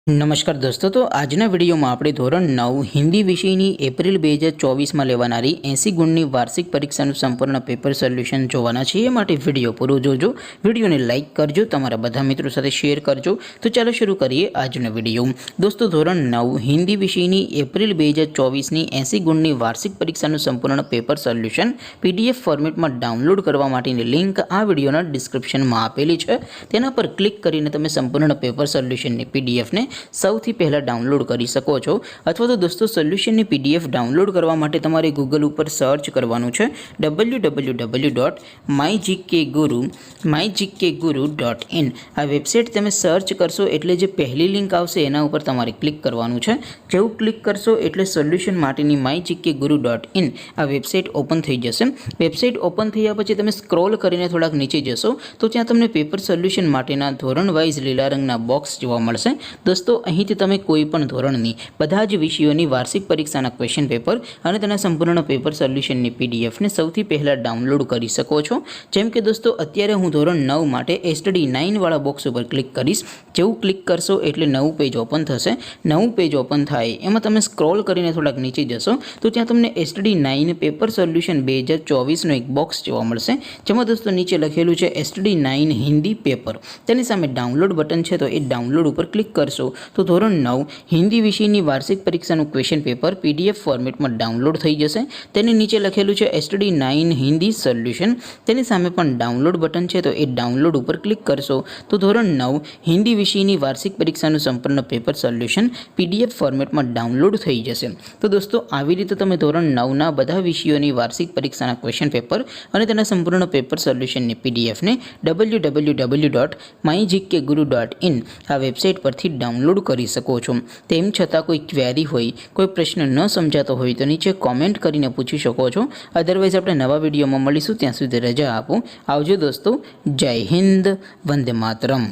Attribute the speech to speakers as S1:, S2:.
S1: નમસ્કાર દોસ્તો, તો આજના વિડીયોમાં આપણે ધોરણ 9 હિન્દી વિષયની એપ્રિલ 2024માં લેવાનારી 80 ગુણની વાર્ષિક પરીક્ષાનું સંપૂર્ણ પેપર સોલ્યુશન જોવાના છીએ। એ માટે વિડીયો પૂરો જોજો, વિડીયોને લાઇક કરજો, તમારા બધા મિત્રો સાથે શેર કરજો। તો ચાલો શરૂ કરીએ આજનો વિડીયો। દોસ્તો, ધોરણ 9 હિન્દી વિષયની એપ્રિલ 2024ની 80 ગુણની વાર્ષિક પરીક્ષાનું સંપૂર્ણ પેપર સોલ્યુશન PDF ફોર્મેટમાં ડાઉનલોડ કરવા માટેની લિંક આ વિડીયોના ડિસ્ક્રિપ્શનમાં આપેલી છે। તેના પર ક્લિક કરીને તમે સંપૂર્ણ પેપર સોલ્યુશનની PDFને સૌથી પહેલાં ડાઉનલોડ કરી શકો છો। અથવા તો દોસ્તો, સોલ્યુશનની PDF ડાઉનલોડ કરવા માટે તમારે ગૂગલ ઉપર સર્ચ કરવાનું છે www.mygkguru.in। આ વેબસાઇટ તમે સર્ચ કરશો એટલે જે પહેલી લિંક આવશે એના ઉપર તમારે ક્લિક કરવાનું છે। જેવું ક્લિક કરશો એટલે સોલ્યુશન માટેની mygkguru.in આ વેબસાઇટ ઓપન થઈ જશે। વેબસાઇટ ઓપન થયા પછી તમે સ્ક્રોલ કરીને થોડાક નીચે જશો તો ત્યાં તમને પેપર સોલ્યુશન માટેના ધોરણ વાઇઝ લીલા રંગના બોક્સ જોવા મળશે। દોસ્તો, અહીંથી તમે કોઈ પણ ધોરણની બધા જ વિષયોની વાર્ષિક પરીક્ષાના ક્વેશ્ચન પેપર અને તેના સંપૂર્ણ પેપર સોલ્યુશનની PDFને સૌથી પહેલાં ડાઉનલોડ કરી શકો છો। જેમ કે દોસ્તો, અત્યારે હું ધોરણ 9 માટે STD 9 વાળા બોક્સ ઉપર ક્લિક કરીશ। જેવું ક્લિક કરશો એટલે નવું પેજ ઓપન થશે। નવું પેજ ઓપન થાય એમાં તમે સ્ક્રોલ કરીને થોડાક નીચે જશો તો ત્યાં તમને STD 9 પેપર સોલ્યુશન 2024નો એક બોક્સ જોવા મળશે, જેમાં દોસ્તો નીચે લખેલું છે STD 9 હિન્દી પેપર। તેની સામે ડાઉનલોડ બટન છે, તો એ ડાઉનલોડ ઉપર ક્લિક કરશો તો ધોરણ 9 હિન્દી વિષયની વાર્ષિક પરીક્ષાનું ક્વેશ્ચન પેપર PDF ફોર્મેટમાં ડાઉનલોડ થઈ જશે। તેની નીચે લખેલું છે STD 9 હિન્દી સોલ્યુશન। તેની સામે પણ ડાઉનલોડ બટન છે, તો એ ડાઉનલોડ ઉપર ક્લિક કરશો તો ધોરણ 9 હિન્દી વિષયની વાર્ષિક પરીક્ષાનું સંપૂર્ણ પેપર સોલ્યુશન PDF ફોર્મેટમાં ડાઉનલોડ થઈ જશે। તો દોસ્તો, આવી રીતે તમે ધોરણ 9ના બધા વિષયોની વાર્ષિક પરીક્ષાના ક્વેશ્ચન પેપર અને તેના સંપૂર્ણ પેપર સોલ્યુશનની PDFને www.mygkguru.in આ વેબસાઇટ પરથી ડાઉનલોડ કરી શકો છો। તેમ છતાં કોઈ ક્વેરી હોય, કોઈ પ્રશ્ન ન સમજાતો હોય તો નીચે કોમેન્ટ કરીને પૂછી શકો છો। અધરવાઇઝ આપણે નવા વિડીયોમાં મળીશું, ત્યાં સુધી રજા આપો। આવજો દોસ્તો, જય હિન્દ, વંદે માતરમ।